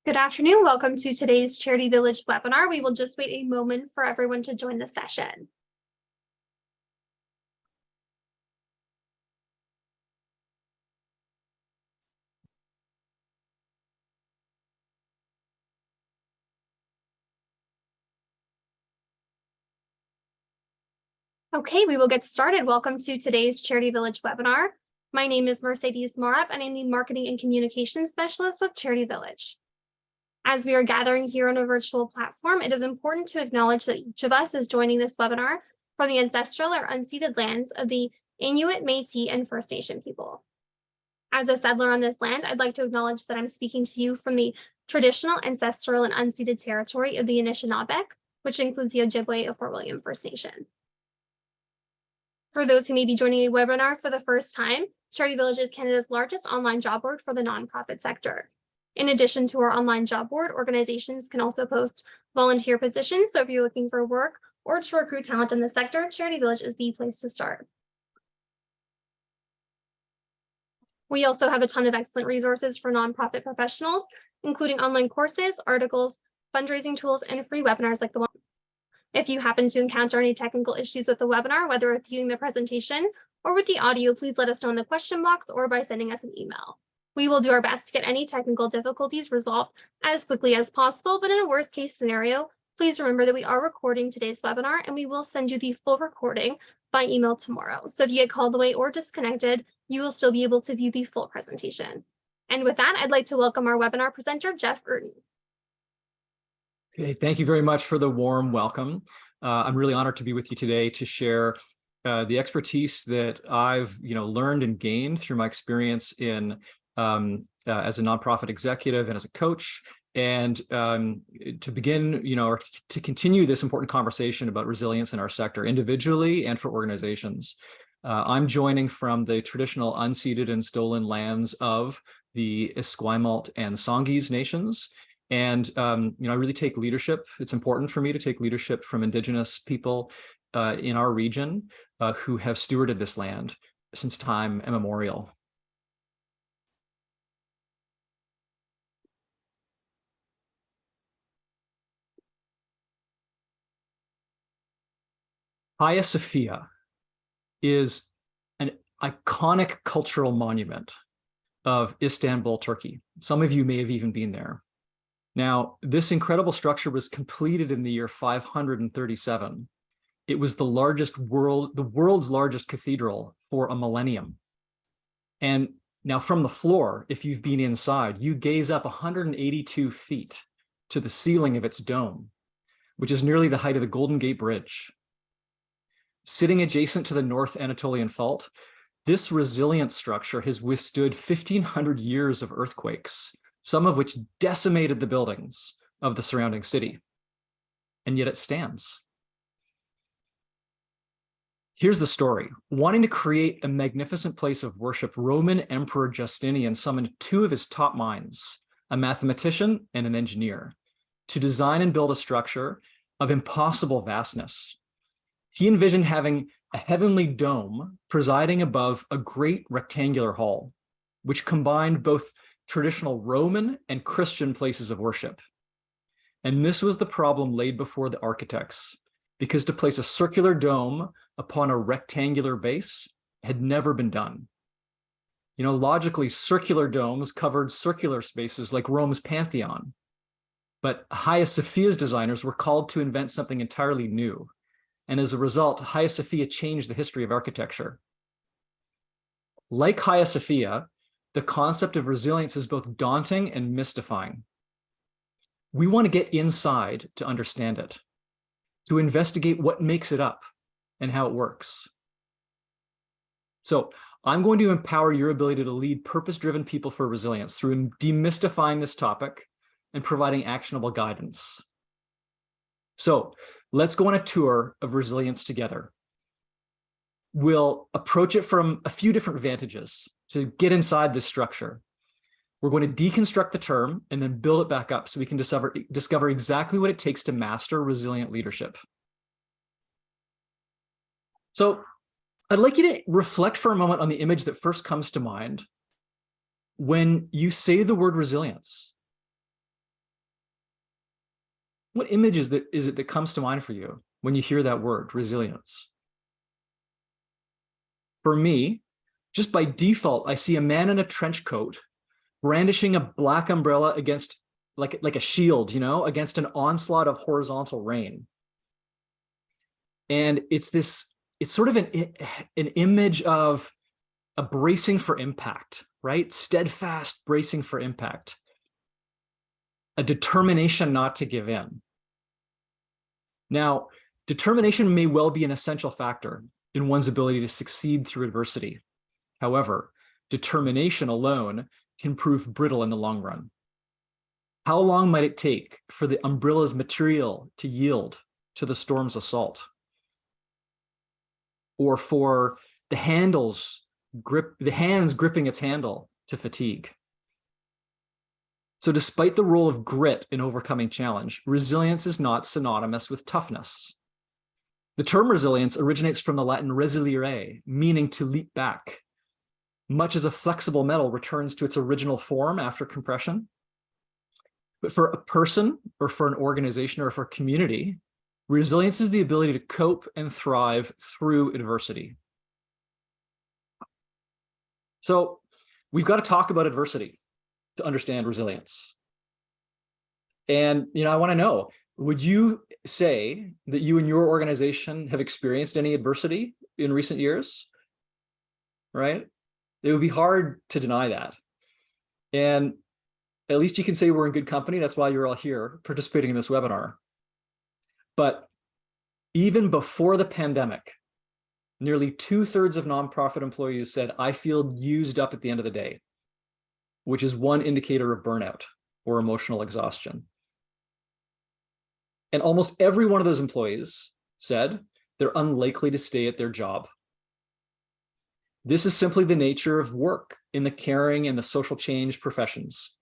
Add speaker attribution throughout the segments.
Speaker 1: Good afternoon. Welcome to today's Charity Village webinar. We will just wait a moment for everyone to join the session. Okay, we will get started. Welcome to today's Charity Village webinar. My name is Mercedes Morab, and I'm the Marketing and Communications Specialist with Charity Village. As we are gathering here on a virtual platform, it is important to acknowledge that each of us is joining this webinar from the ancestral or unceded lands of the Inuit, Métis, and First Nation people. As a settler on this land, I'd like to acknowledge that I'm speaking to you from the traditional, ancestral, and unceded territory of the Anishinaabe, which includes the Ojibwe of Fort William First Nation. For those who may be joining a webinar for the first time, Charity Village is Canada's largest online job board for the nonprofit sector. In addition to our online job board, organizations can also post volunteer positions. So if you're looking for work or to recruit talent in the sector, Charity Village is the place to start. We also have a ton of excellent resources for nonprofit professionals, including online courses, articles, fundraising tools, and free webinars like the one. If you happen to encounter any technical issues with the webinar, whether with viewing the presentation or with the audio, please let us know in the question box or by sending us an email. We will do our best to get any technical difficulties resolved as quickly as possible, but in a worst case scenario, please remember that we are recording today's webinar and we will send you the full recording by email tomorrow. So if you get called away or disconnected, you will still be able to view the full presentation. And with that, I'd like to welcome our webinar presenter, Jeff Urton.
Speaker 2: Okay, thank you very much for the warm welcome. I'm really honored to be with you today to share the expertise that I've learned and gained through my experience in as a nonprofit executive and as a coach, and to begin, or to continue this important conversation about resilience in our sector, individually and for organizations. I'm joining from the traditional unceded and stolen lands of the Esquimalt and Songhees nations. And, I really take leadership. It's important for me to take leadership from Indigenous people in our region who have stewarded this land since time immemorial. Hagia Sophia is an iconic cultural monument of Istanbul, Turkey. Some of you may have even been there. Now, this incredible structure was completed in the year 537. It was the world's largest cathedral for a millennium. And now from the floor, if you've been inside, you gaze up 182 feet to the ceiling of its dome, which is nearly the height of the Golden Gate Bridge. Sitting adjacent to the North Anatolian Fault, this resilient structure has withstood 1,500 years of earthquakes, some of which decimated the buildings of the surrounding city, and yet it stands. Here's the story. Wanting to create a magnificent place of worship, Roman Emperor Justinian summoned two of his top minds, a mathematician and an engineer, to design and build a structure of impossible vastness. He envisioned having a heavenly dome presiding above a great rectangular hall, which combined both traditional Roman and Christian places of worship. And this was the problem laid before the architects, because to place a circular dome upon a rectangular base had never been done. Logically, circular domes covered circular spaces like Rome's Pantheon. But Hagia Sophia's designers were called to invent something entirely new. And as a result, Hagia Sophia changed the history of architecture. Like Hagia Sophia, the concept of resilience is both daunting and mystifying. We want to get inside to understand it, to investigate what makes it up and how it works. So I'm going to empower your ability to lead purpose-driven people for resilience through demystifying this topic and providing actionable guidance. So let's go on a tour of resilience together. We'll approach it from a few different vantages to get inside this structure. We're going to deconstruct the term and then build it back up so we can discover exactly what it takes to master resilient leadership. So I'd like you to reflect for a moment on the image that first comes to mind when you say the word resilience. What image is it that comes to mind for you when you hear that word, resilience? For me, just by default, I see a man in a trench coat brandishing a black umbrella against like a shield, against an onslaught of horizontal rain. And it's sort of an image of a bracing for impact, right? Steadfast bracing for impact, a determination not to give in. Now, determination may well be an essential factor in one's ability to succeed through adversity. However, determination alone can prove brittle in the long run. How long might it take for the umbrella's material to yield to the storm's assault? Or for the hands gripping its handle to fatigue? So despite the role of grit in overcoming challenge, resilience is not synonymous with toughness. The term resilience originates from the Latin resilire, meaning to leap back, much as a flexible metal returns to its original form after compression. But for a person, or for an organization, or for a community, resilience is the ability to cope and thrive through adversity. So we've got to talk about adversity to understand resilience. And, I want to know, would you say that you and your organization have experienced any adversity in recent years? Right? It would be hard to deny that. And at least you can say we're in good company. That's why you're all here participating in this webinar. But even before the pandemic, nearly 2/3 of nonprofit employees said, I feel used up at the end of the day, which is one indicator of burnout or emotional exhaustion. And almost every one of those employees said they're unlikely to stay at their job. This is simply the nature of work in the caring and the social change professions.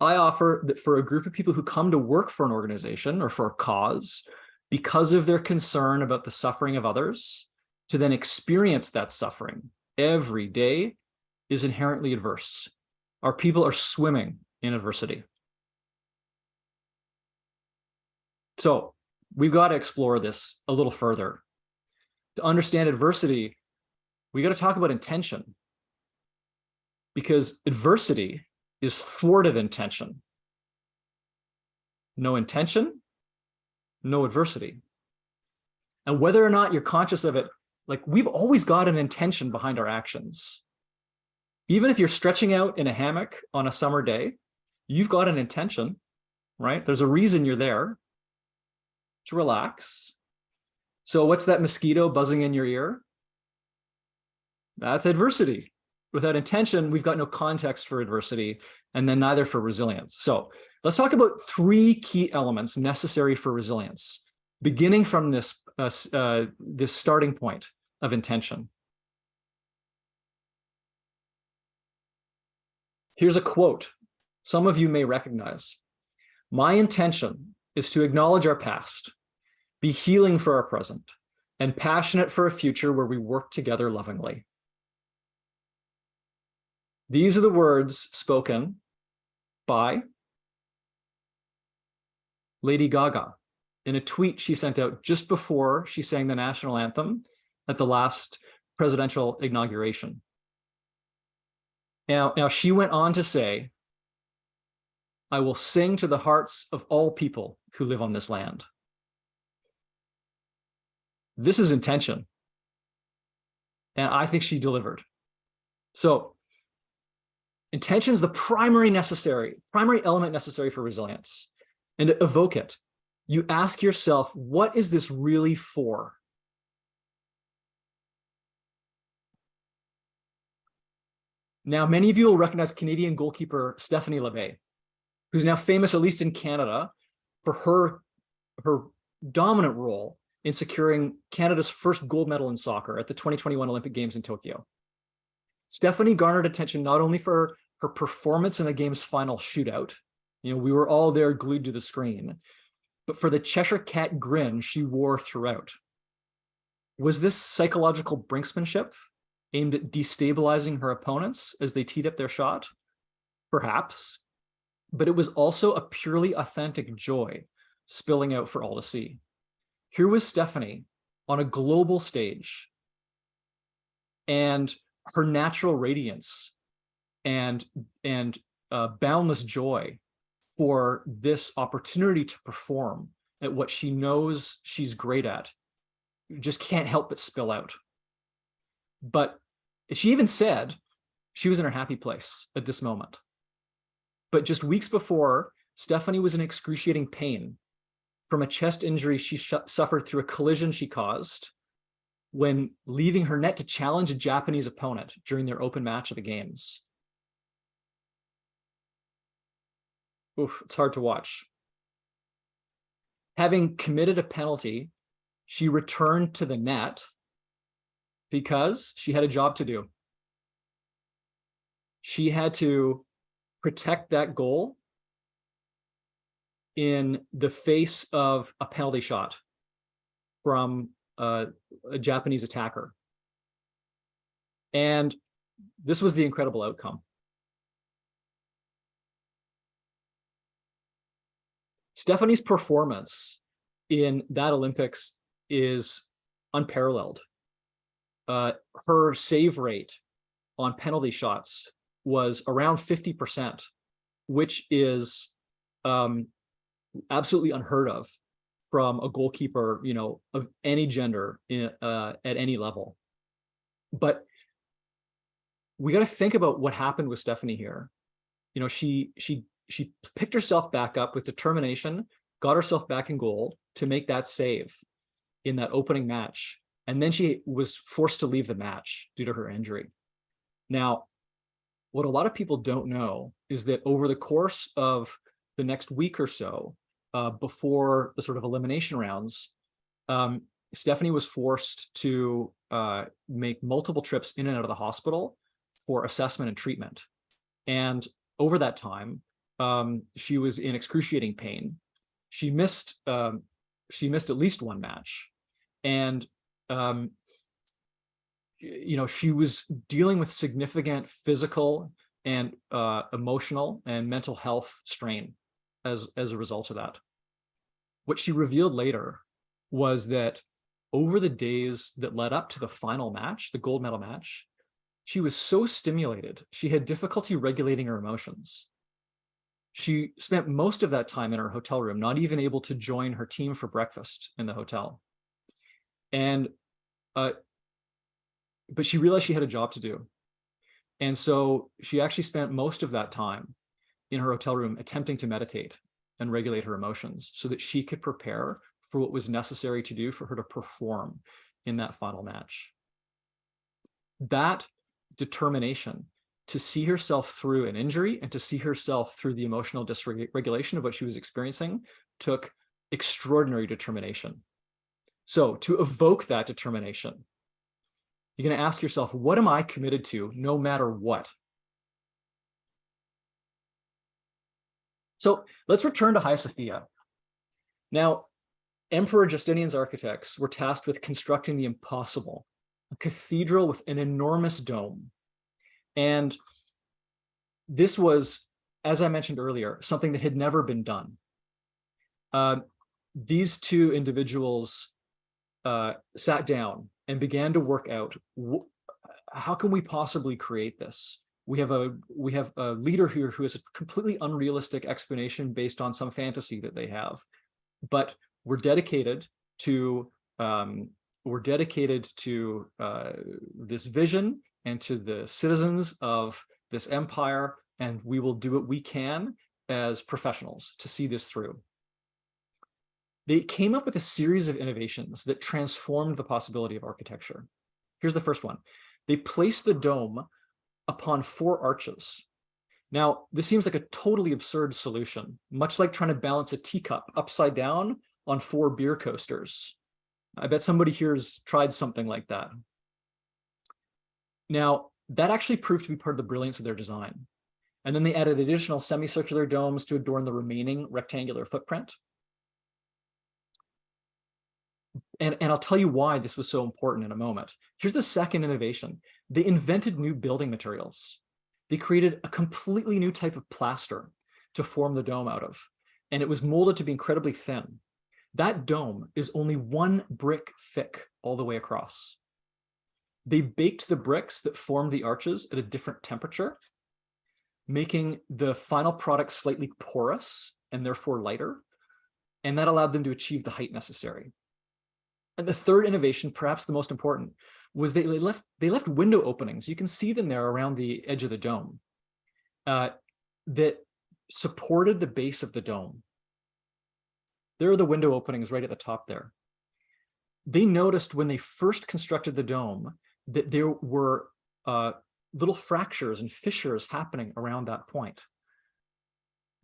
Speaker 2: I offer that for a group of people who come to work for an organization or for a cause, because of their concern about the suffering of others, to then experience that suffering every day is inherently adverse. Our people are swimming in adversity. So we've got to explore this a little further. To understand adversity, we got to talk about intention, because adversity is thwarted intention. No intention, no adversity. And whether or not you're conscious of it, we've always got an intention behind our actions. Even if you're stretching out in a hammock on a summer day, you've got an intention, right? There's a reason you're there, to relax. So what's that mosquito buzzing in your ear? That's adversity. Without intention, we've got no context for adversity, and then neither for resilience. So let's talk about 3 key elements necessary for resilience, beginning from this starting point of intention. Here's a quote some of you may recognize. My intention is to acknowledge our past, be healing for our present, and passionate for a future where we work together lovingly. These are the words spoken by Lady Gaga in a tweet she sent out just before she sang the national anthem at the last presidential inauguration. Now she went on to say, I will sing to the hearts of all people who live on this land. This is intention. And I think she delivered. So intention is the primary element necessary for resilience. And to evoke it, you ask yourself, what is this really for? Now, many of you will recognize Canadian goalkeeper Stephanie Labbé, who's now famous, at least in Canada, for her dominant role in securing Canada's first gold medal in soccer at the 2021 Olympic Games in Tokyo. Stephanie garnered attention not only for her performance in the game's final shootout, we were all there glued to the screen, but for the Cheshire Cat grin she wore throughout. Was this psychological brinksmanship aimed at destabilizing her opponents as they teed up their shot? Perhaps. but it was also a purely authentic joy spilling out for all to see. Here was Stephanie on a global stage, and her natural radiance and boundless joy for this opportunity to perform at what she knows she's great at just can't help but spill out. But she even said she was in her happy place at this moment. But just weeks before, Stephanie was in excruciating pain from a chest injury she suffered through a collision she caused when leaving her net to challenge a Japanese opponent during their open match of the games. Oof, it's hard to watch. Having committed a penalty, she returned to the net because she had a job to do. She had to protect that goal in the face of a penalty shot from a Japanese attacker. And this was the incredible outcome. Stephanie's performance in that Olympics is unparalleled. Her save rate on penalty shots was around 50%, which is absolutely unheard of from a goalkeeper, of any gender at any level. But we got to think about what happened with Stephanie here. She picked herself back up with determination, got herself back in goal to make that save in that opening match. And then she was forced to leave the match due to her injury. Now, what a lot of people don't know is that over the course of the next week or so, before the sort of elimination rounds, Stephanie was forced to make multiple trips in and out of the hospital for assessment and treatment. And over that time, she was in excruciating pain. She missed at least one match, and she was dealing with significant physical and emotional and mental health strain as a result of that. What she revealed later was that over the days that led up to the final match, the gold medal match, she was so stimulated, she had difficulty regulating her emotions. She spent most of that time in her hotel room, not even able to join her team for breakfast in the hotel. And, but she realized she had a job to do. And so she actually spent most of that time in her hotel room attempting to meditate and regulate her emotions so that she could prepare for what was necessary to do for her to perform in that final match. That determination to see herself through an injury and to see herself through the emotional dysregulation of what she was experiencing took extraordinary determination. So to evoke that determination, you're going to ask yourself, what am I committed to no matter what? So let's return to Hagia Sophia. Now, Emperor Justinian's architects were tasked with constructing the impossible, a cathedral with an enormous dome. And this was, as I mentioned earlier, something that had never been done. These two individuals sat down and began to work out, how can we possibly create this? We have a leader here who has a completely unrealistic explanation based on some fantasy that they have, but we're dedicated to this vision and to the citizens of this empire, and we will do what we can as professionals to see this through. They came up with a series of innovations that transformed the possibility of architecture. Here's the first one. They placed the dome upon 4 arches. Now, this seems like a totally absurd solution, much like trying to balance a teacup upside down on 4 beer coasters. I bet somebody here has tried something like that. Now, that actually proved to be part of the brilliance of their design. And then they added additional semicircular domes to adorn the remaining rectangular footprint. And I'll tell you why this was so important in a moment. Here's the second innovation. They invented new building materials. They created a completely new type of plaster to form the dome out of. And it was molded to be incredibly thin. That dome is only 1 brick thick all the way across. They baked the bricks that formed the arches at a different temperature, making the final product slightly porous and therefore lighter. And that allowed them to achieve the height necessary. And the third innovation, perhaps the most important, was they left window openings. You can see them there around the edge of the dome that supported the base of the dome. There are the window openings right at the top there. They noticed when they first constructed the dome that there were little fractures and fissures happening around that point.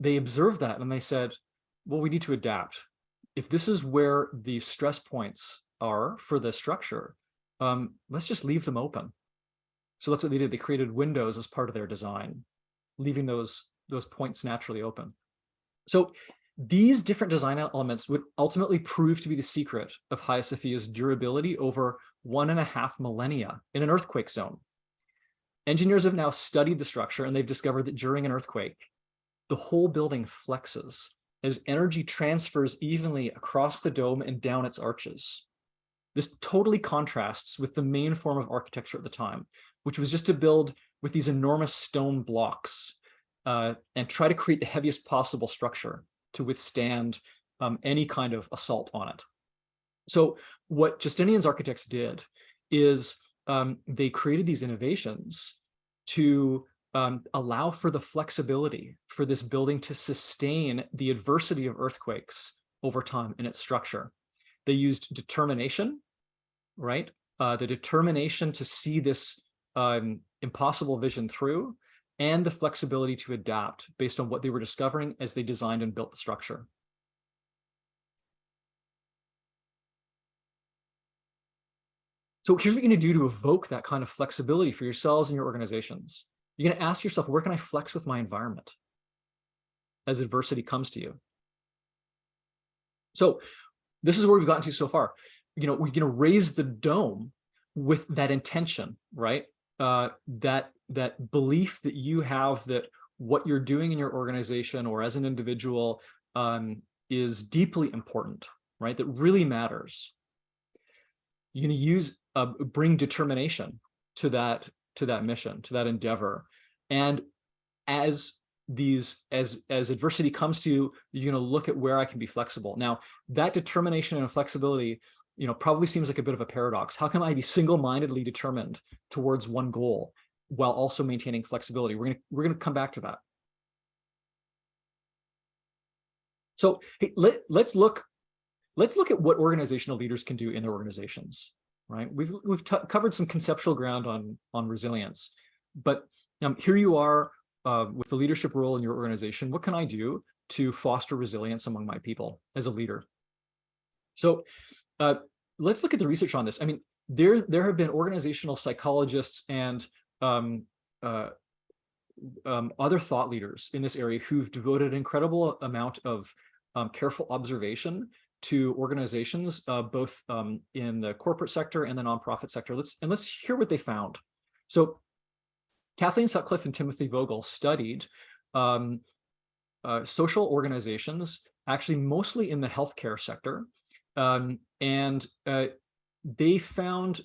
Speaker 2: They observed that and they said, well, we need to adapt. If this is where the stress points are for the structure, let's just leave them open. So that's what they did. They created windows as part of their design, leaving those points naturally open. So these different design elements would ultimately prove to be the secret of Hagia Sophia's durability over 1.5 millennia in an earthquake zone. Engineers have now studied the structure and they've discovered that during an earthquake, the whole building flexes as energy transfers evenly across the dome and down its arches. This totally contrasts with the main form of architecture at the time, which was just to build with these enormous stone blocks and try to create the heaviest possible structure to withstand any kind of assault on it. So what Justinian's architects did is they created these innovations to allow for the flexibility for this building to sustain the adversity of earthquakes over time in its structure. They used determination, right? The determination to see this impossible vision through, and the flexibility to adapt based on what they were discovering as they designed and built the structure. So here's what you're going to do to evoke that kind of flexibility for yourselves and your organizations. You're going to ask yourself, where can I flex with my environment as adversity comes to you? So this is where we've gotten to so far. We're going to raise the dome with that intention, right? That belief that you have that what you're doing in your organization or as an individual is deeply important, right? That really matters. You're going to use bring determination to that mission, to that endeavor, and as adversity comes to you, you're going to look at where I can be flexible. Now, that determination and flexibility, probably seems like a bit of a paradox. How can I be single-mindedly determined towards one goal while also maintaining flexibility? We're going to come back to that. So hey, let's look at what organizational leaders can do in their organizations, right? We've covered some conceptual ground on resilience, but here you are with the leadership role in your organization. What can I do to foster resilience among my people as a leader? So let's look at the research on this. I mean, there have been organizational psychologists and other thought leaders in this area who've devoted an incredible amount of careful observation to organizations, both in the corporate sector and the nonprofit sector. Let's hear what they found. So Kathleen Sutcliffe and Timothy Vogel studied social organizations, actually mostly in the healthcare sector, and they found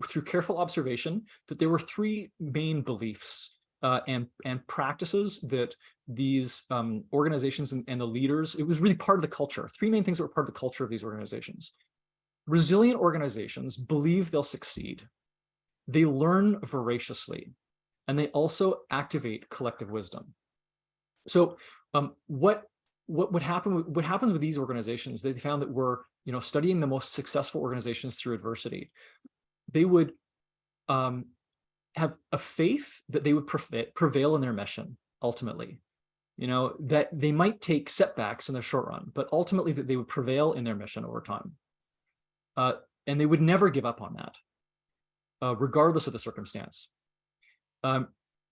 Speaker 2: through careful observation that there were 3 main beliefs and practices that these organizations and the leaders, it was really part of the culture. 3 main things that were part of the culture of these organizations. Resilient organizations believe they'll succeed. They learn voraciously, and they also activate collective wisdom. So what happened with these organizations, they found that were studying the most successful organizations through adversity. They would have a faith that they would prevail in their mission ultimately. That they might take setbacks in the short run, but ultimately that they would prevail in their mission over time. And they would never give up on that, regardless of the circumstance.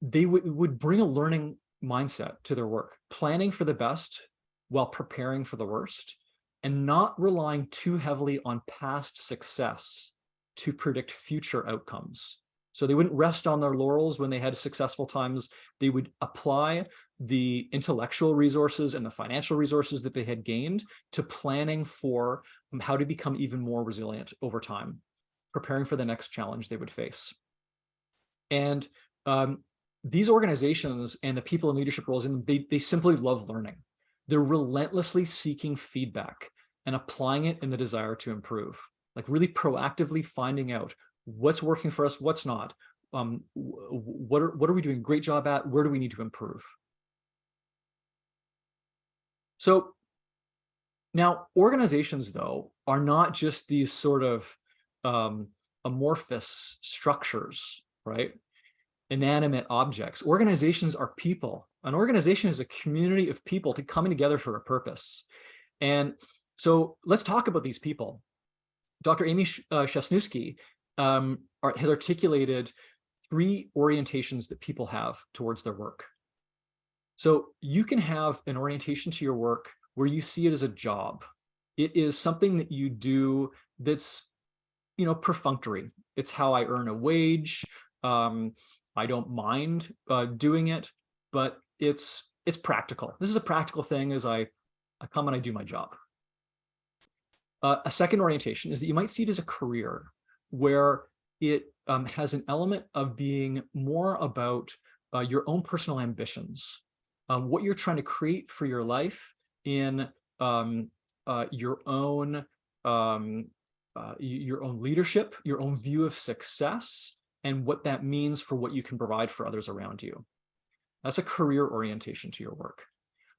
Speaker 2: They would bring a learning mindset to their work, planning for the best while preparing for the worst, and not relying too heavily on past success to predict future outcomes. So they wouldn't rest on their laurels when they had successful times. They would apply the intellectual resources and the financial resources that they had gained to planning for how to become even more resilient over time, preparing for the next challenge they would face. And these organizations and the people in leadership roles, and they simply love learning. They're relentlessly seeking feedback and applying it in the desire to improve, like really proactively finding out what's working for us, what's not, what are we doing a great job at, where do we need to improve? So now organizations, though, are not just these sort of amorphous structures, right? Inanimate objects. Organizations are people. An organization is a community of people coming together for a purpose. And so let's talk about these people. Dr. Amy Shesnewski has articulated 3 orientations that people have towards their work. So you can have an orientation to your work where you see it as a job. It is something that you do that's, perfunctory. It's how I earn a wage. I don't mind doing it, but it's practical. This is a practical thing as I come and I do my job. A second orientation is that you might see it as a career where it has an element of being more about your own personal ambitions, what you're trying to create for your life in your own leadership, your own view of success, and what that means for what you can provide for others around you. That's a career orientation to your work.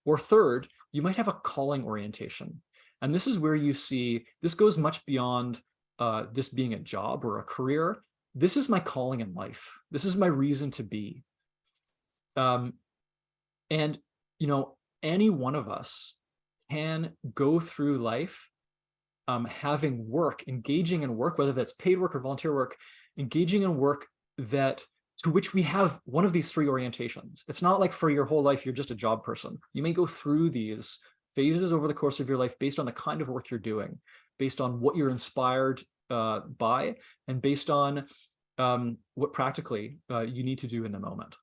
Speaker 2: Or third, you might have a calling orientation. And this is where you see, this goes much beyond this being a job or a career. This is my calling in life. This is my reason to be. And, any one of us can go through life having work, engaging in work, whether that's paid work or volunteer work, engaging in work to which we have one of these 3 orientations. It's not like for your whole life, you're just a job person. You may go through these phases over the course of your life based on the kind of work you're doing, based on what you're inspired by, and based on what practically you need to do in the moment.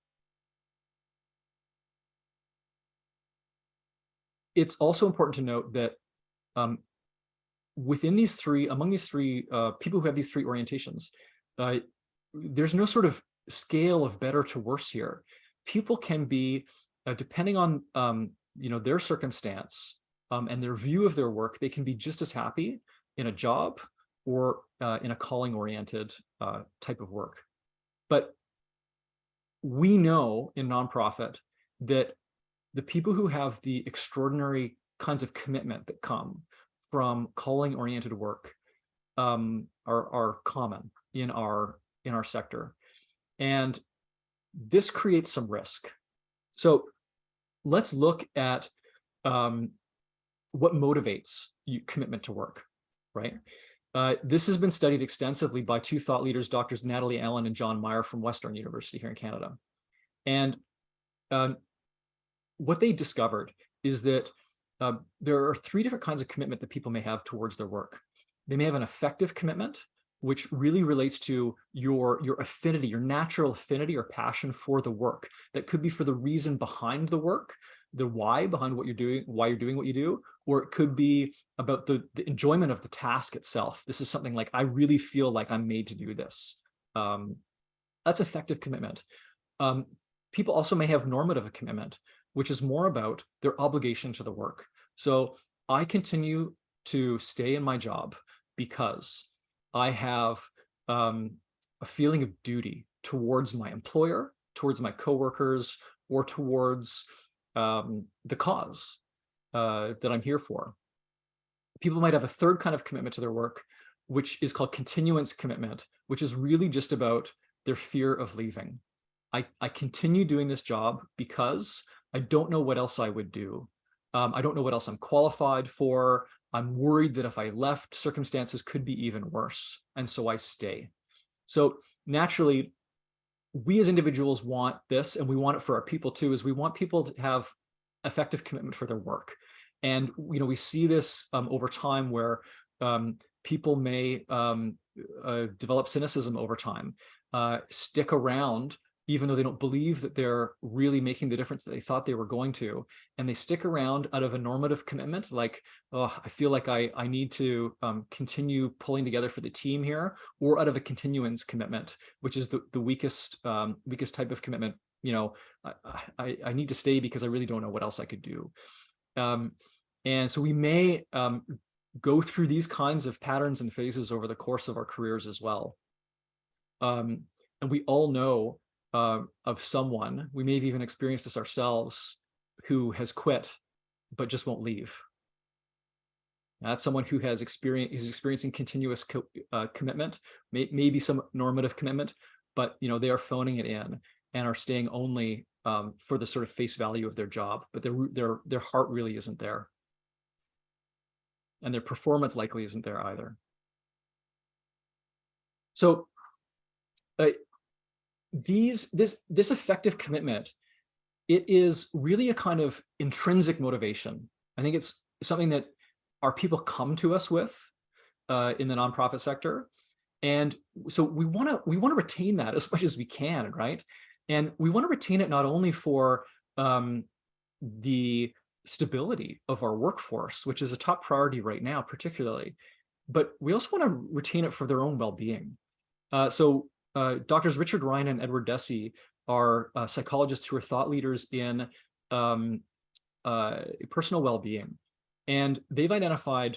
Speaker 2: It's also important to note that among these three people who have these 3 orientations, there's no sort of scale of better to worse here. People can be, depending on their circumstance and their view of their work, they can be just as happy in a job or in a calling-oriented type of work. But we know in nonprofit that the people who have the extraordinary kinds of commitment that come from calling-oriented work are common in our sector. And this creates some risk. So let's look at what motivates commitment to work, right? This has been studied extensively by 2 thought leaders, Drs. Natalie Allen and John Meyer from Western University here in Canada. And what they discovered is that there are 3 different kinds of commitment that people may have towards their work. They may have an affective commitment, which really relates to your affinity, your natural affinity or passion for the work. That could be for the reason behind the work, the why behind what you're doing, why you're doing what you do, or it could be about the enjoyment of the task itself. This is something like, I really feel like I'm made to do this. That's affective commitment. People also may have normative commitment, which is more about their obligation to the work. So I continue to stay in my job because I have a feeling of duty towards my employer, towards my coworkers, or towards the cause that I'm here for. People might have a third kind of commitment to their work, which is called continuance commitment, which is really just about their fear of leaving. I continue doing this job because I don't know what else I would do. I don't know what else I'm qualified for. I'm worried that if I left, circumstances could be even worse. And so I stay. So naturally, we as individuals want this, and we want it for our people too, is we want people to have effective commitment for their work. And we see this over time where people may develop cynicism over time. stick around even though they don't believe that they're really making the difference that they thought they were going to. And they stick around out of a normative commitment, like, oh, I feel like I need to continue pulling together for the team here, or out of a continuance commitment, which is the weakest type of commitment. I need to stay because I really don't know what else I could do. And so we may go through these kinds of patterns and phases over the course of our careers as well. And we all know of someone, we may have even experienced this ourselves, who has quit but just won't leave. Now, that's someone who is experiencing continuous commitment, maybe some normative commitment, but they are phoning it in and are staying only for the sort of face value of their job, but their heart really isn't there, and their performance likely isn't there either. So this effective commitment, it is really a kind of intrinsic motivation. I think it's something that our people come to us with in the nonprofit sector, and so we want to retain that as much as we can, right? And we want to retain it not only for the stability of our workforce, which is a top priority right now, particularly, but we also want to retain it for their own well-being. So Doctors Richard Ryan and Edward Deci are psychologists who are thought leaders in personal well-being, and they've identified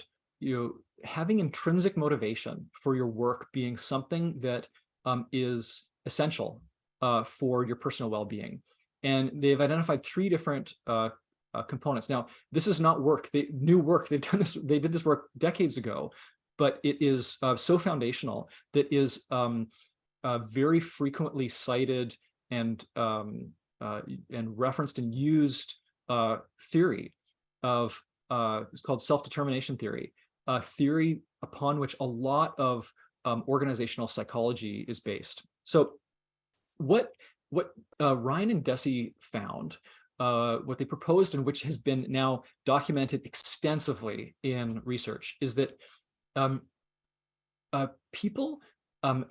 Speaker 2: having intrinsic motivation for your work being something that is essential for your personal well-being. And they've identified 3 different components. Now, this is not new work. They did this work decades ago, but it is so foundational that is very frequently cited and referenced and used theory of it's called self-determination theory, a theory upon which a lot of organizational psychology is based. So what Ryan and Deci found, what they proposed, and which has been now documented extensively in research, is that people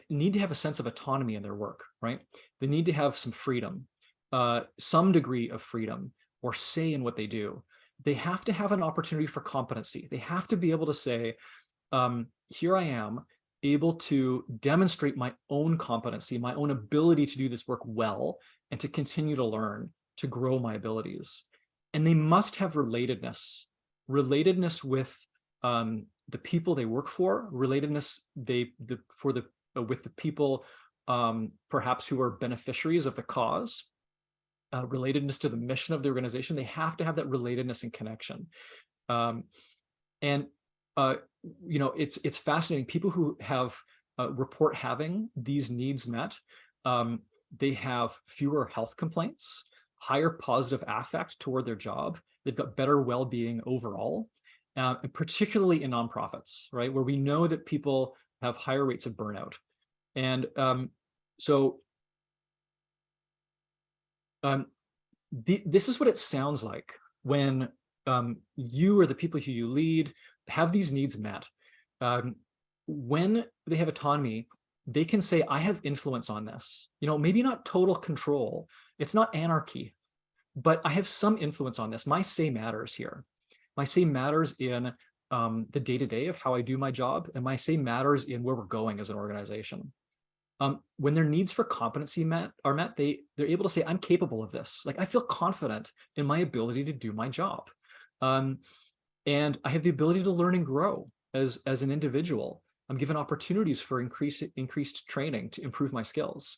Speaker 2: need to have a sense of autonomy in their work, right? They need to have some freedom, some degree of freedom or say in what they do. They have to have an opportunity for competency. They have to be able to say, here I am, able to demonstrate my own competency, my own ability to do this work well, and to continue to learn, to grow my abilities. And they must have relatedness with the people they work for, relatedness with the people perhaps who are beneficiaries of the cause, relatedness to the mission of the organization. They have to have that relatedness and connection. It's fascinating. People who have report having these needs met, they have fewer health complaints, higher positive affect toward their job. They've got better well-being overall, and particularly in nonprofits, right, where we know that people have higher rates of burnout. And this is what it sounds like when you or the people who you lead have these needs met. When they have autonomy, they can say, I have influence on this. Maybe not total control. It's not anarchy, but I have some influence on this. My say matters here. My say matters in the day-to-day of how I do my job, and my say matters in where we're going as an organization. When their needs for competency are met, they're able to say, I'm capable of this. Like, I feel confident in my ability to do my job. And I have the ability to learn and grow as an individual. I'm given opportunities for increased training to improve my skills.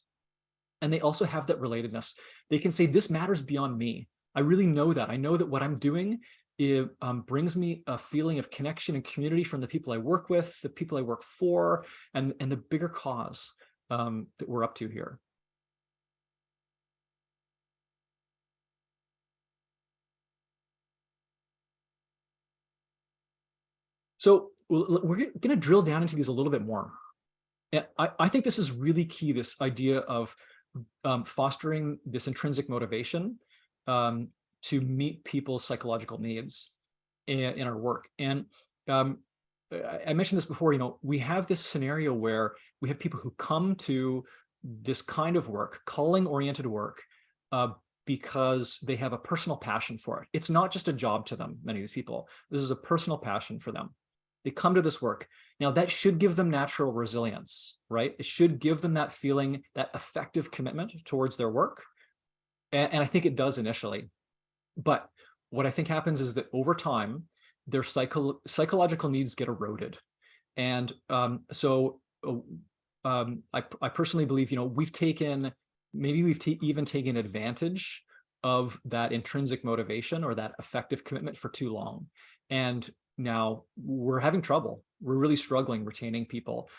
Speaker 2: And they also have that relatedness. They can say, this matters beyond me. I really know that. I know that what I'm doing, it brings me a feeling of connection and community from the people I work with, the people I work for, and the bigger cause that we're up to here. So we're going to drill down into these a little bit more. And I think this is really key, this idea of fostering this intrinsic motivation to meet people's psychological needs in our work. And I mentioned this before, we have this scenario where we have people who come to this kind of work, calling-oriented work, because they have a personal passion for it. It's not just a job to them, many of these people. This is a personal passion for them. They come to this work. Now, that should give them natural resilience, right? It should give them that feeling, that effective commitment towards their work. And I think it does initially. But what I think happens is that over time, their psychological needs get eroded. And I personally believe, we've taken, maybe we've even taken advantage of that intrinsic motivation or that effective commitment for too long. And now we're having trouble. We're really struggling retaining people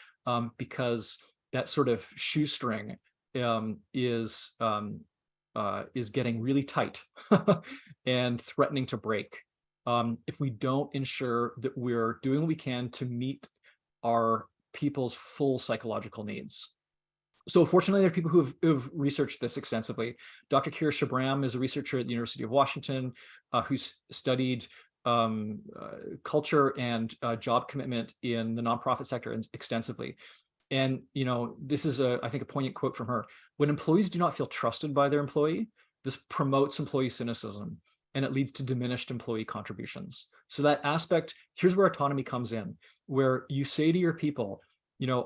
Speaker 2: because that sort of shoestring is getting really tight and threatening to break if we don't ensure that we're doing what we can to meet our people's full psychological needs. So fortunately, there are people who've researched this extensively. Dr. Kira Shabram is a researcher at the University of Washington who's studied culture and job commitment in the nonprofit sector extensively. And, this is, I think, a poignant quote from her. When employees do not feel trusted by their employee, this promotes employee cynicism, and it leads to diminished employee contributions. So that aspect, here's where autonomy comes in, where you say to your people,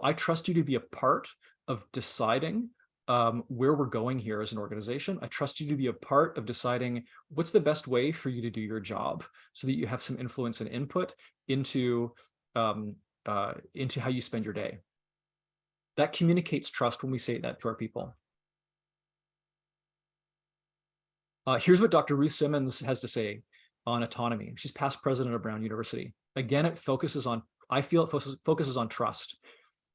Speaker 2: I trust you to be a part of deciding where we're going here as an organization. I trust you to be a part of deciding what's the best way for you to do your job so that you have some influence and input into how you spend your day. That communicates trust when we say that to our people. Here's what Dr. Ruth Simmons has to say on autonomy. She's past president of Brown University. Again, it focuses on, I feel it focuses on trust.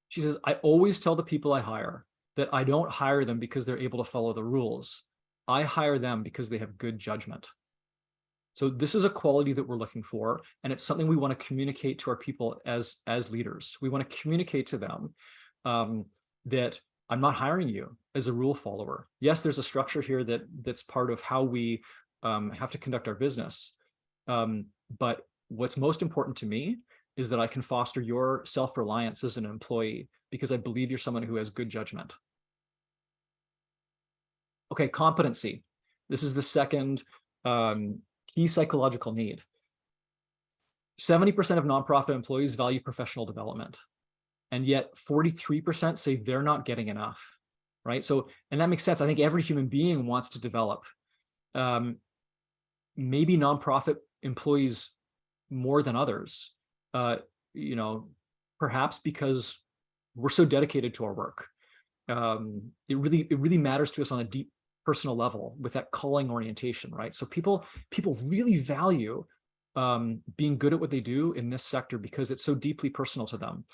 Speaker 2: She says, I always tell the people I hire that I don't hire them because they're able to follow the rules. I hire them because they have good judgment. So this is a quality that we're looking for, and it's something we want to communicate to our people as leaders. We want to communicate to them that I'm not hiring you as a rule follower. Yes, there's a structure here that's part of how we have to conduct our business. But what's most important to me is that I can foster your self-reliance as an employee because I believe you're someone who has good judgment. Okay, competency. This is the second key psychological need. 70% of nonprofit employees value professional development, and yet 43% say they're not getting enough, right? So, and that makes sense. I think every human being wants to develop. Maybe nonprofit employees more than others, perhaps because we're so dedicated to our work. It really matters to us on a deep personal level with that calling orientation, right? So people really value being good at what they do in this sector because it's so deeply personal to them.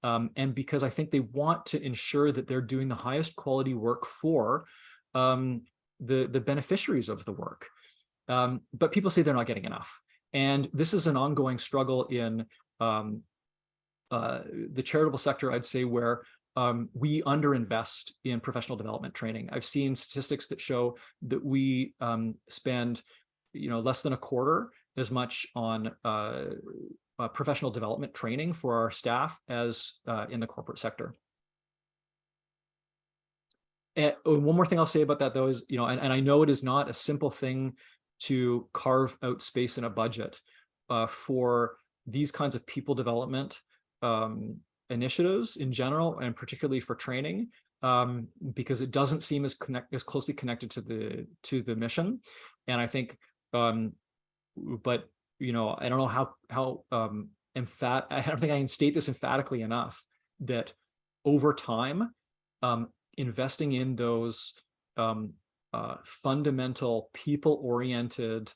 Speaker 2: And because I think they want to ensure that they're doing the highest quality work for the beneficiaries of the work. But people say they're not getting enough. And this is an ongoing struggle in the charitable sector, I'd say, where we underinvest in professional development training. I've seen statistics that show that we spend, less than a quarter as much on professional development training for our staff as in the corporate sector. And one more thing I'll say about that, though, is, and I know it is not a simple thing to carve out space in a budget for these kinds of people development initiatives in general, and particularly for training, because it doesn't seem as closely connected to the mission. And I think, but I don't know how emphatic. I don't think I can state this emphatically enough that over time, investing in those fundamental people-oriented,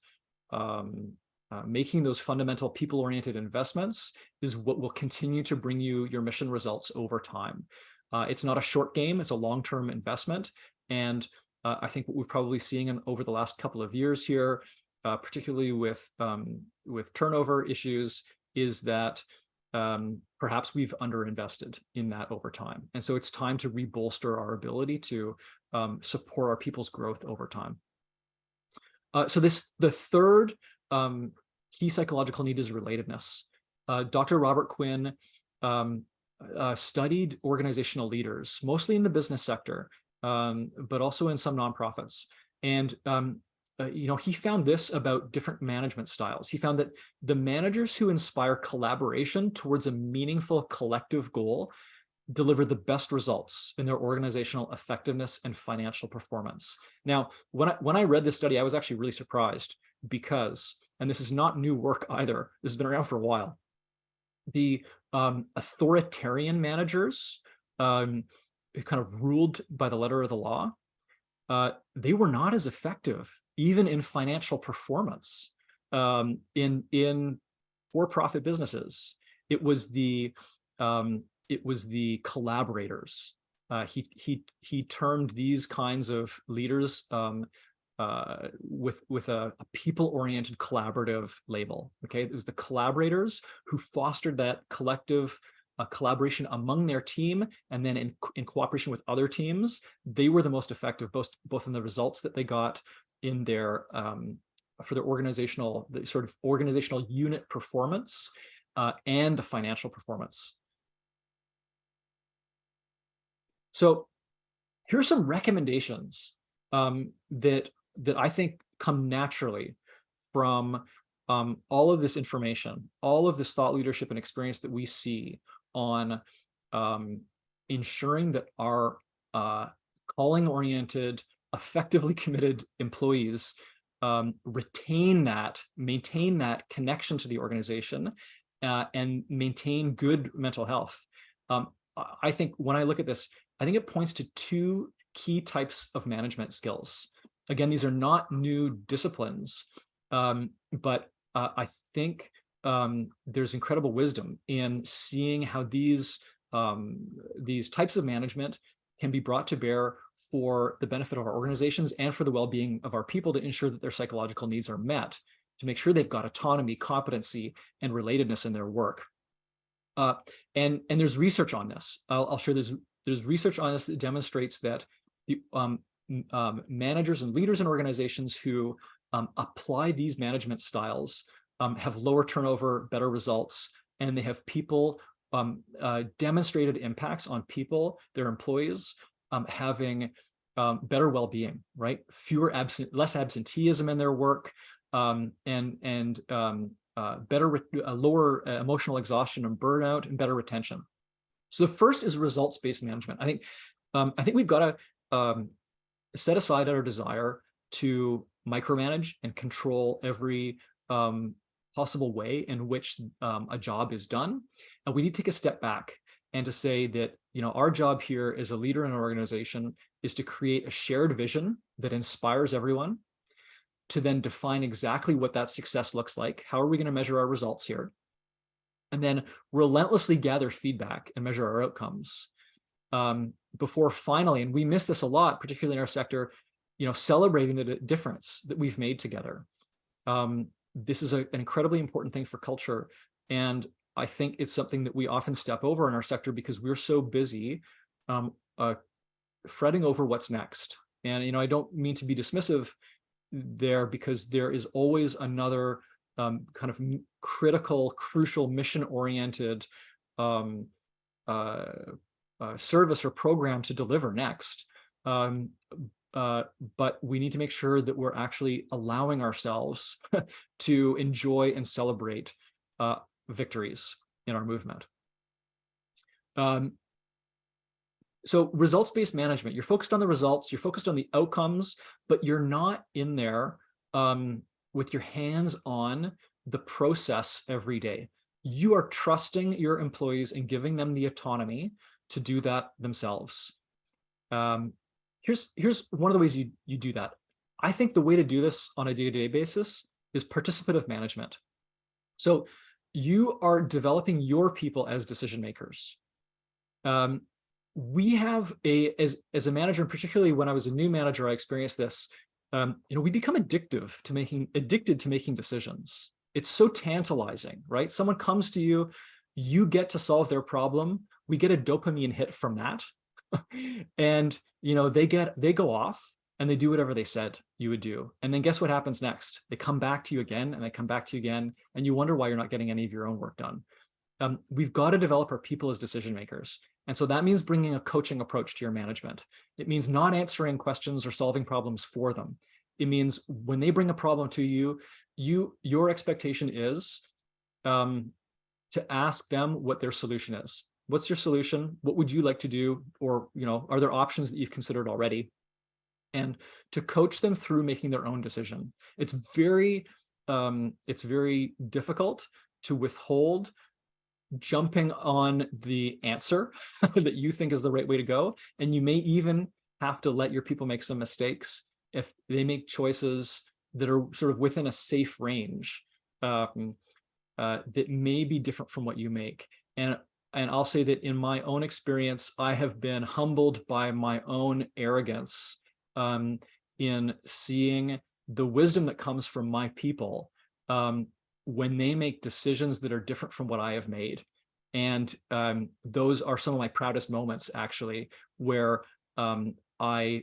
Speaker 2: making those fundamental people-oriented investments is what will continue to bring you your mission results over time. It's not a short game, it's a long-term investment. And I think what we're probably seeing over the last couple of years here, particularly with turnover issues, is that perhaps we've underinvested in that over time. And so it's time to rebolster our ability to support our people's growth over time. So the third key psychological need is relatedness. Dr. Robert Quinn studied organizational leaders, mostly in the business sector, but also in some nonprofits. And he found this about different management styles. He found that the managers who inspire collaboration towards a meaningful collective goal deliver the best results in their organizational effectiveness and financial performance. Now, when I read this study, I was actually really surprised because, and this is not new work either, this has been around for a while, the authoritarian managers kind of ruled by the letter of the law, they were not as effective, even in financial performance, in for-profit businesses. It was the collaborators. He termed these kinds of leaders with a people-oriented collaborative label. Okay, it was the collaborators who fostered that collective collaboration among their team, and then in cooperation with other teams, they were the most effective, both in the results that they got in their for their organizational, the sort of organizational unit performance, and the financial performance. So here's some recommendations that I think come naturally from all of this information, all of this thought leadership and experience that we see on ensuring that our calling-oriented, effectively committed employees maintain that connection to the organization, and maintain good mental health. I think when I look at this, I think it points to two key types of management skills. Again, these are not new disciplines, but I think there's incredible wisdom in seeing how these types of management can be brought to bear for the benefit of our organizations and for the well-being of our people, to ensure that their psychological needs are met, to make sure they've got autonomy, competency, and relatedness in their work. And there's research on this. I'll share there's research on this that demonstrates that managers and leaders in organizations who apply these management styles have lower turnover, better results, and they have people demonstrated impacts on people, their employees, having better well-being, right? Less absenteeism in their work, and lower emotional exhaustion and burnout, and better retention. So the first is results-based management. I think we've got to set aside our desire to micromanage and control every possible way in which a job is done. And we need to take a step back and to say that, our job here as a leader in an organization is to create a shared vision that inspires everyone, to then define exactly what that success looks like. How are we going to measure our results here? And then relentlessly gather feedback and measure our outcomes before finally, and we miss this a lot, particularly in our sector, celebrating the difference that we've made together. This is an incredibly important thing for culture. And I think it's something that we often step over in our sector because we're so busy fretting over what's next. And, I don't mean to be dismissive there, because there is always another kind of critical, crucial, mission-oriented service or program to deliver next. But we need to make sure that we're actually allowing ourselves to enjoy and celebrate victories in our movement. So results-based management, you're focused on the results, you're focused on the outcomes, but you're not in there with your hands on the process every day. You are trusting your employees and giving them the autonomy to do that themselves. Here's one of the ways you do that. I think the way to do this on a day-to-day basis is participative management. So you are developing your people as decision makers. We have as a manager, and particularly when I was a new manager, I experienced this. We become addicted to making decisions. It's so tantalizing, right? Someone comes to you, you get to solve their problem. We get a dopamine hit from that. And they go off and they do whatever they said you would do. And then guess what happens next? They come back to you again, and they come back to you again, and you wonder why you're not getting any of your own work done. we've got to develop our people as decision makers. And so that means bringing a coaching approach to your management. It means not answering questions or solving problems for them. It means when they bring a problem to you, your expectation is to ask them what their solution is. What's your solution? What would you like to do? Or, are there options that you've considered already? And to coach them through making their own decision. It's very difficult to withhold jumping on the answer that you think is the right way to go. And you may even have to let your people make some mistakes if they make choices that are sort of within a safe range that may be different from what you make. And I'll say that in my own experience, I have been humbled by my own arrogance in seeing the wisdom that comes from my people when they make decisions that are different from what I have made. And those are some of my proudest moments, actually, where I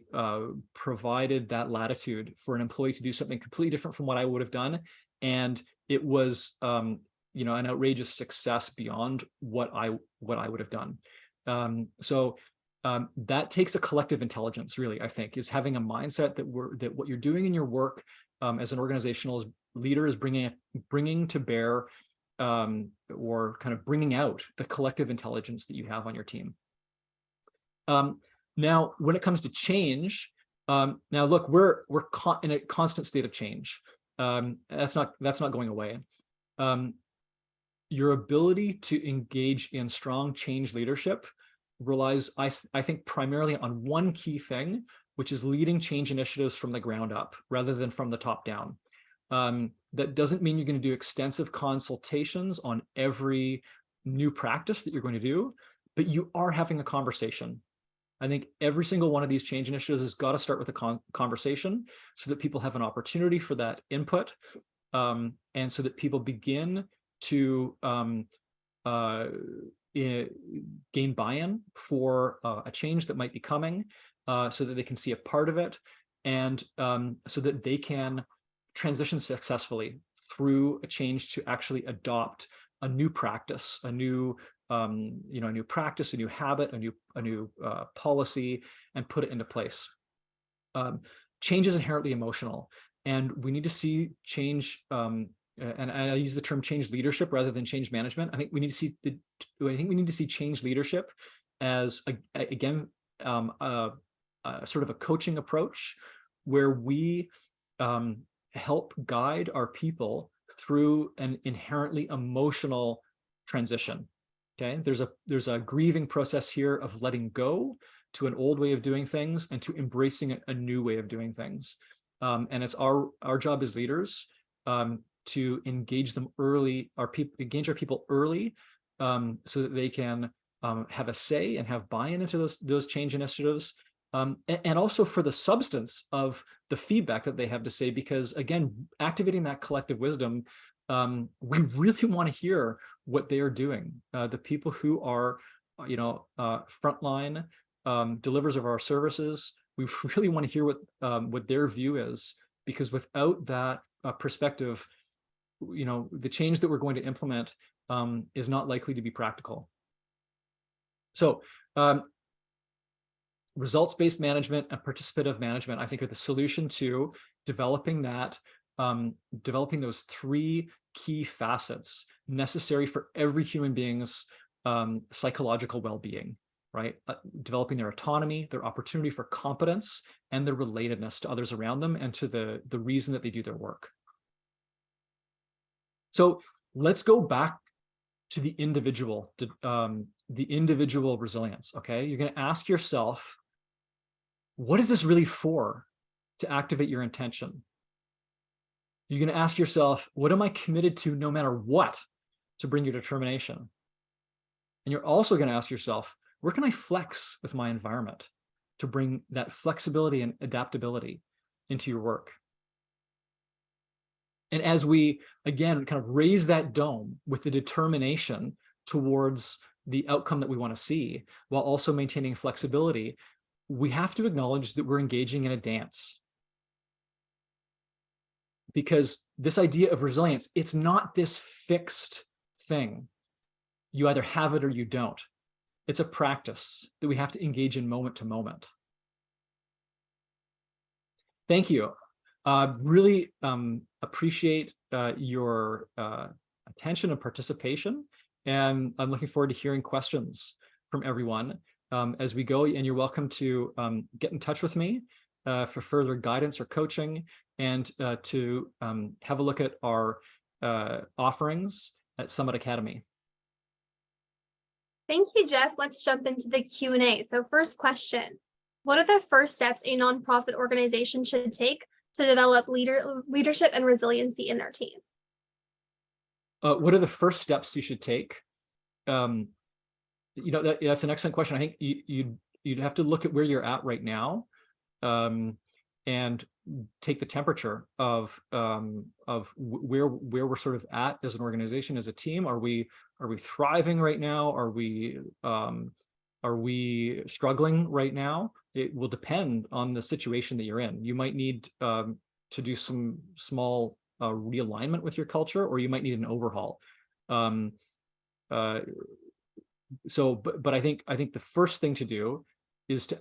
Speaker 2: provided that latitude for an employee to do something completely different from what I would have done. And it was, an outrageous success beyond what I would have done. So that takes a collective intelligence, really, I think, is having a mindset that what you're doing in your work as an organizational leader is bringing to bear or kind of bringing out the collective intelligence that you have on your team. Now, when it comes to change, now look, we're in a constant state of change. That's not going away. Your ability to engage in strong change leadership relies, I think, primarily on one key thing, which is leading change initiatives from the ground up rather than from the top down. That doesn't mean you're going to do extensive consultations on every new practice that you're going to do, but you are having a conversation. I think every single one of these change initiatives has got to start with a conversation so that people have an opportunity for that input, and so that people begin to gain buy-in for a change that might be coming, so that they can see a part of it, and so that they can transition successfully through a change to actually adopt a new practice, a new practice, a new habit, a new policy, and put it into place. Change is inherently emotional, and we need to see change. And I use the term change leadership rather than change management. I think we need to see change leadership as sort of a coaching approach where we help guide our people through an inherently emotional transition. Okay, there's a grieving process here of letting go to an old way of doing things and to embracing a new way of doing things. And it's our job as leaders to engage them early, engage our people early, so that they can have a say and have buy-in into those change initiatives, and also for the substance of the feedback that they have to say, because again, activating that collective wisdom, we really want to hear what they are doing. The people who are, frontline delivers of our services, we really want to hear what their view is, because without that perspective, the change that we're going to implement is not likely to be practical. So results-based management and participative management, I think, are the solution to developing those three key facets necessary for every human being's psychological well-being, right? Developing their autonomy, their opportunity for competence, and their relatedness to others around them and to the reason that they do their work. So let's go back to the individual resilience, okay? You're going to ask yourself, what is this really for to activate your intention? You're going to ask yourself, what am I committed to no matter what to bring your determination? And you're also going to ask yourself, where can I flex with my environment to bring that flexibility and adaptability into your work? And as we, again, kind of raise that dome with the determination towards the outcome that we want to see, while also maintaining flexibility, we have to acknowledge that we're engaging in a dance. Because this idea of resilience, it's not this fixed thing. You either have it or you don't. It's a practice that we have to engage in moment to moment. Thank you. Really appreciate your attention and participation. And I'm looking forward to hearing questions from everyone as we go. And you're welcome to get in touch with me for further guidance or coaching, and to have a look at our offerings at Summit Academy.
Speaker 1: Thank you, Jeff. Let's jump into the Q&A. So first question, what are the first steps a nonprofit organization should take to develop leadership and resiliency in their team?
Speaker 2: What are the first steps you should take? That's an excellent question. I think you'd have to look at where you're at right now, and take the temperature of where we're sort of at as an organization, as a team. Are we thriving right now? Are we struggling right now? It will depend on the situation that you're in. You might need to do some small realignment with your culture, or you might need an overhaul. But I think the first thing to do is to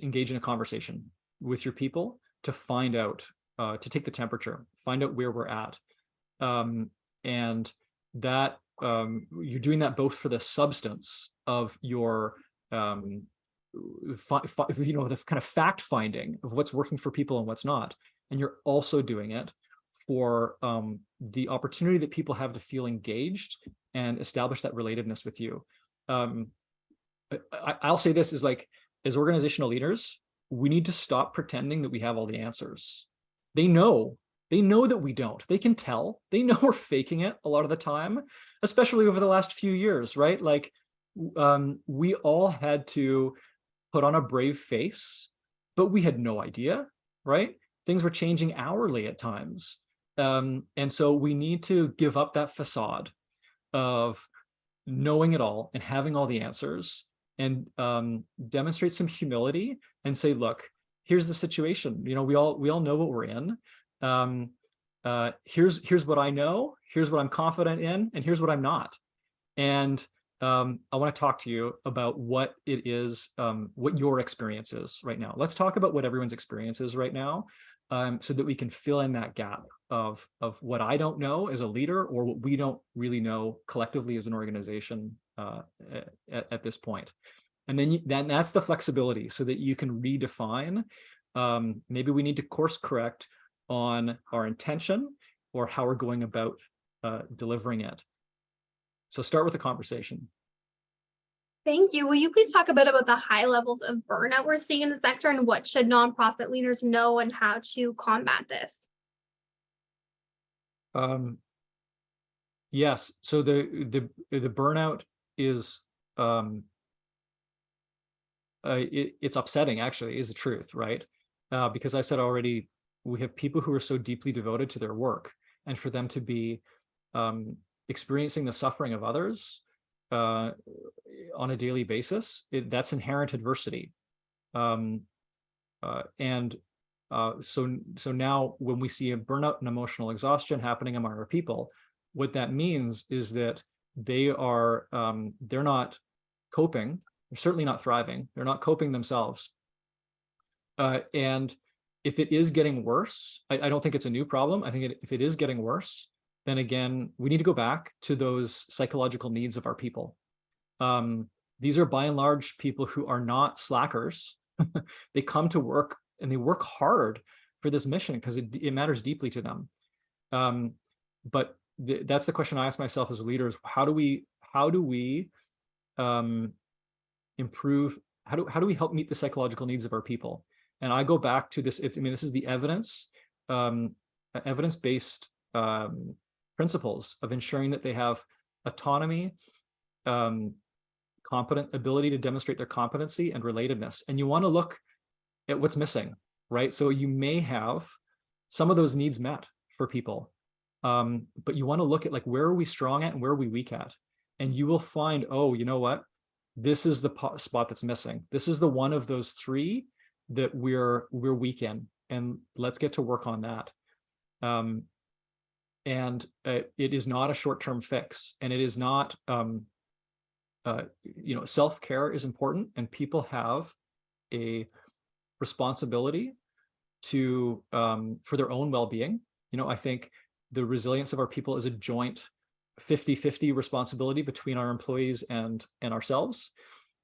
Speaker 2: engage in a conversation with your people, to find out, to take the temperature, find out where we're at, and that you're doing that both for the substance of your the kind of fact finding of what's working for people and what's not, and you're also doing it for the opportunity that people have to feel engaged and establish that relatedness with you. I'll say this is, like, as organizational leaders, we need to stop pretending that we have all the answers. They know that we don't. They can tell. They know we're faking it a lot of the time, especially over the last few years, right? Like, we all had to put on a brave face, but we had no idea, right? Things were changing hourly at times. And so we need to give up that facade of knowing it all and having all the answers, and demonstrate some humility and say, look, here's the situation. We all know what we're in. Here's what I know, here's what I'm confident in, and here's what I'm not. And I want to talk to you about what it is, what your experience is right now. Let's talk about what everyone's experience is right now, so that we can fill in that gap of what I don't know as a leader, or what we don't really know collectively as an organization at this point. And then that's the flexibility, so that you can redefine. Maybe we need to course correct on our intention or how we're going about delivering it. So start with a conversation.
Speaker 1: Thank you. Will you please talk a bit about the high levels of burnout we're seeing in the sector, and what should nonprofit leaders know and how to combat this?
Speaker 2: Yes. So the burnout is it's upsetting, actually, is the truth, right? Because I said already, we have people who are so deeply devoted to their work, and for them to be experiencing the suffering of others on a daily basis, that's inherent adversity. So now when we see a burnout and emotional exhaustion happening among our people, what that means is that they're not coping. They're certainly not thriving. They're not coping themselves. And if it is getting worse, I don't think it's a new problem. I think if it is getting worse, then again, we need to go back to those psychological needs of our people. These are by and large people who are not slackers. They come to work and they work hard for this mission because it matters deeply to them. But that's the question I ask myself as leaders: how do we improve? How do we help meet the psychological needs of our people? And I go back to this. This is the evidence-based principles of ensuring that they have autonomy, competent ability to demonstrate their competency, and relatedness. And you want to look at what's missing, right? So you may have some of those needs met for people, but you want to look at, like, where are we strong at and where are we weak at? And you will find, oh, you know what? This is the spot that's missing. This is the one of those three that we're weak in, and let's get to work on that. And it is not a short-term fix, and it is not self-care is important, and people have a responsibility to for their own well-being. I think the resilience of our people is a joint 50-50 responsibility between our employees and ourselves.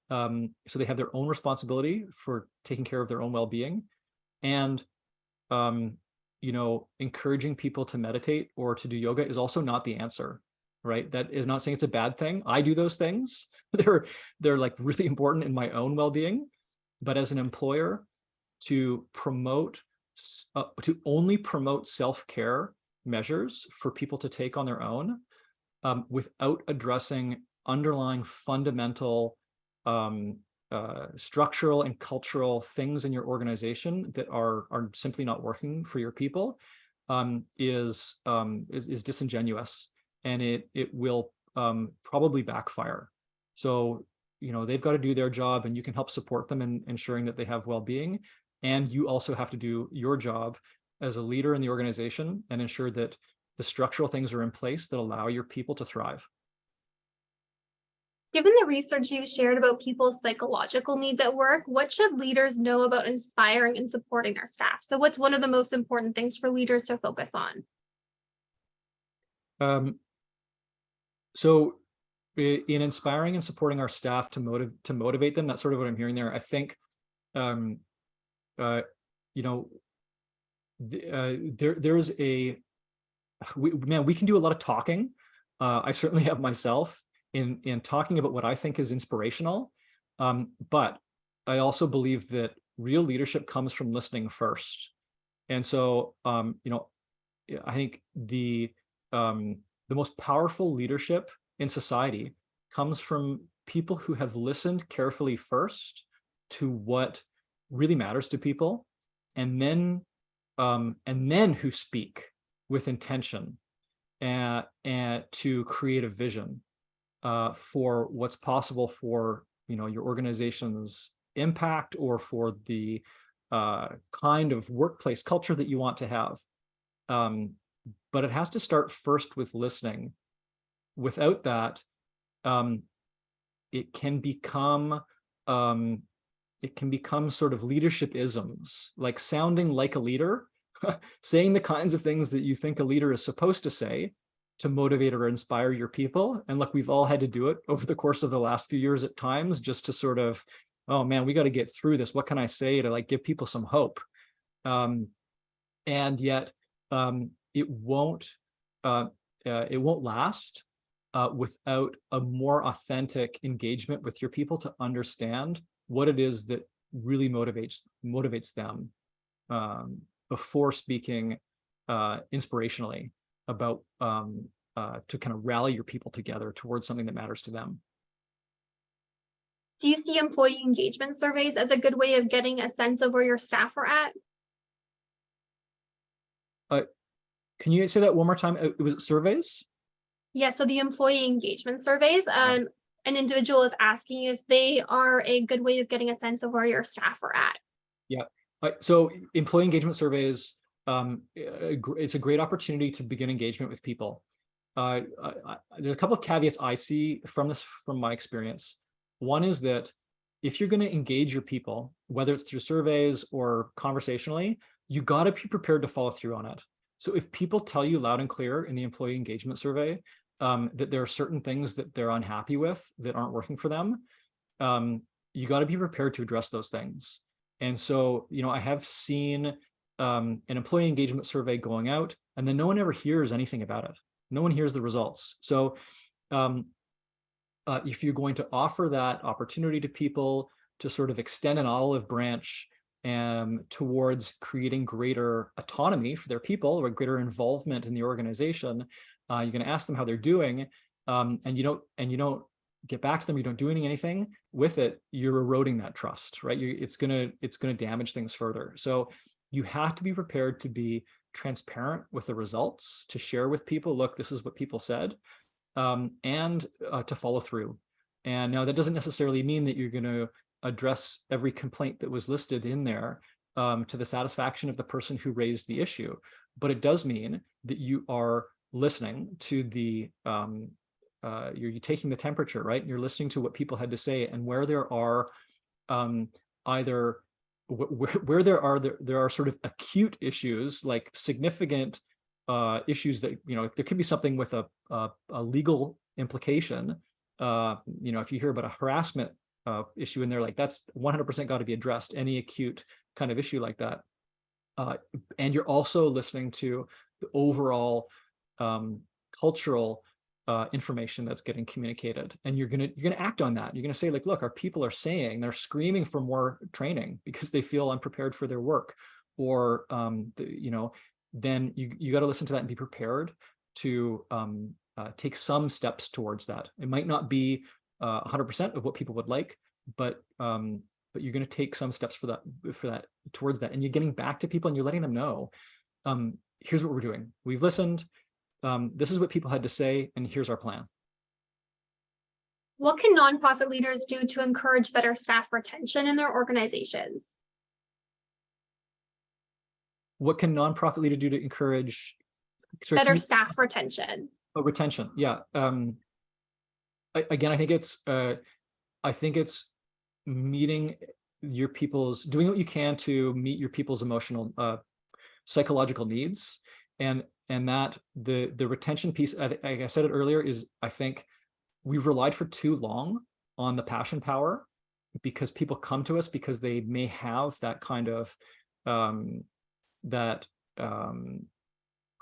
Speaker 2: So they have their own responsibility for taking care of their own well-being, and encouraging people to meditate or to do yoga is also not the answer, right? That is not saying it's a bad thing. I do those things. They're like really important in my own well-being. But as an employer, to only promote self-care measures for people to take on their own, without addressing underlying fundamental structural and cultural things in your organization that are simply not working for your people, is disingenuous, and it will probably backfire. So they've got to do their job, and you can help support them in ensuring that they have well-being. And you also have to do your job as a leader in the organization and ensure that the structural things are in place that allow your people to thrive.
Speaker 1: Given the research you shared about people's psychological needs at work, what should leaders know about inspiring and supporting their staff? So what's one of the most important things for leaders to focus on?
Speaker 2: So in inspiring and supporting our staff to motivate them, that's sort of what I'm hearing there. I think, there's we can do a lot of talking. I certainly have myself in talking about what I think is inspirational. But I also believe that real leadership comes from listening first. And so, I think the most powerful leadership in society comes from people who have listened carefully first to what really matters to people, and then who speak with intention and to create a vision for what's possible for your organization's impact, or for the kind of workplace culture that you want to have. But it has to start first with listening. Without that, it can become sort of leadership isms, like sounding like a leader, saying the kinds of things that you think a leader is supposed to say to motivate or inspire your people. And look, we've all had to do it over the course of the last few years at times, just to sort of, oh man, we got to get through this. What can I say to like give people some hope? And yet it won't last without a more authentic engagement with your people to understand what it is that really motivates them, before speaking inspirationally about to kind of rally your people together towards something that matters to them.
Speaker 1: Do you see employee engagement surveys as a good way of getting a sense of where your staff are at?
Speaker 2: Can you say that one more time? Was it surveys?
Speaker 1: Yeah, so the employee engagement surveys, an individual is asking if they are a good way of getting a sense of where your staff are at.
Speaker 2: Yeah. So employee engagement surveys, it's a great opportunity to begin engagement with people. There's a couple of caveats I see from my experience. One is that if you're going to engage your people, whether it's through surveys or conversationally, you got to be prepared to follow through on it. So if people tell you loud and clear in the employee engagement survey that there are certain things that they're unhappy with that aren't working for them, you got to be prepared to address those things. And so, I have seen an employee engagement survey going out, and then no one ever hears anything about it. No one hears the results. So if you're going to offer that opportunity to people to sort of extend an olive branch towards creating greater autonomy for their people, or greater involvement in the organization, you're going to ask them how they're doing, and you don't get back to them, you don't do anything with it, you're eroding that trust, right? It's gonna damage things further. So you have to be prepared to be transparent with the results, to share with people, look, this is what people said, and to follow through. And now that doesn't necessarily mean that you're going to address every complaint that was listed in there to the satisfaction of the person who raised the issue, but it does mean that you are listening to the you're taking the temperature, right? You're listening to what people had to say, and where there are either where there are sort of acute issues, like significant issues that, there could be something with a legal implication. If you hear about a harassment issue, and they're like, that's 100% got to be addressed, any acute kind of issue like that. And you're also listening to the overall cultural information that's getting communicated, and you're gonna act on that. You're gonna say, like, look, our people are saying, they're screaming for more training because they feel unprepared for their work, or then you got to listen to that and be prepared to take some steps towards that. It might not be 100% of what people would like, but you're going to take some steps towards that, and you're getting back to people and you're letting them know, here's what we're doing. We've listened. This is what people had to say, and here's our plan.
Speaker 1: What can nonprofit leaders do to encourage better staff retention in their organizations?
Speaker 2: What can nonprofit leaders do to encourage
Speaker 1: better staff retention?
Speaker 2: Retention, yeah. Again, I think it's meeting your people's, doing what you can to meet your people's emotional, psychological needs, and that the retention piece, like I said it earlier, is, I think we've relied for too long on the passion power, because people come to us because they may have that kind of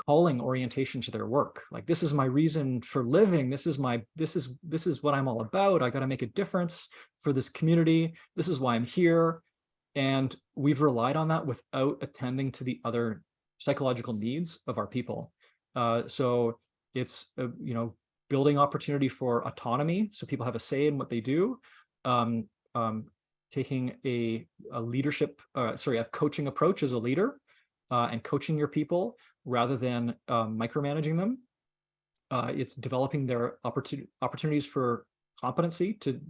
Speaker 2: calling orientation to their work. Like, this is my reason for living. This is what I'm all about. I got to make a difference for this community. This is why I'm here. And we've relied on that without attending to the other psychological needs of our people. So it's, building opportunity for autonomy, so people have a say in what they do. Taking a coaching approach as a leader, and coaching your people rather than micromanaging them. It's developing their opportunities for competency, to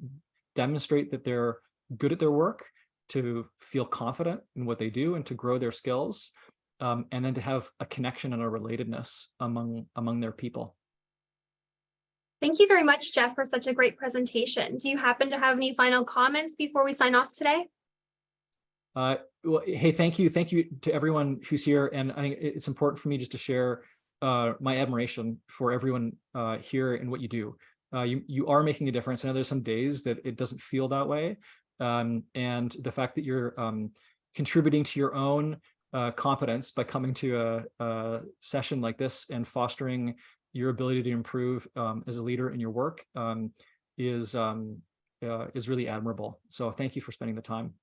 Speaker 2: demonstrate that they're good at their work, to feel confident in what they do, and to grow their skills, and then to have a connection and a relatedness among their people.
Speaker 1: Thank you very much, Jeff, for such a great presentation. Do you happen to have any final comments before we sign off today?
Speaker 2: Well, hey, thank you to everyone who's here, and I think it's important for me just to share my admiration for everyone here and what you do. You are making a difference. I know there's some days that it doesn't feel that way, and the fact that you're contributing to your own competence by coming to a session like this and fostering your ability to improve as a leader in your work is really admirable. So thank you for spending the time.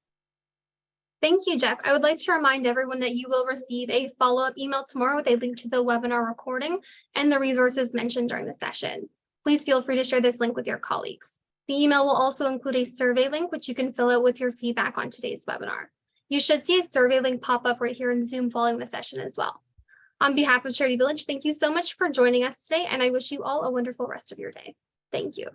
Speaker 1: Thank you, Jeff. I would like to remind everyone that you will receive a follow-up email tomorrow with a link to the webinar recording and the resources mentioned during the session. Please feel free to share this link with your colleagues. The email will also include a survey link, which you can fill out with your feedback on today's webinar. You should see a survey link pop up right here in Zoom following the session as well. On behalf of Charity Village, thank you so much for joining us today, and I wish you all a wonderful rest of your day. Thank you.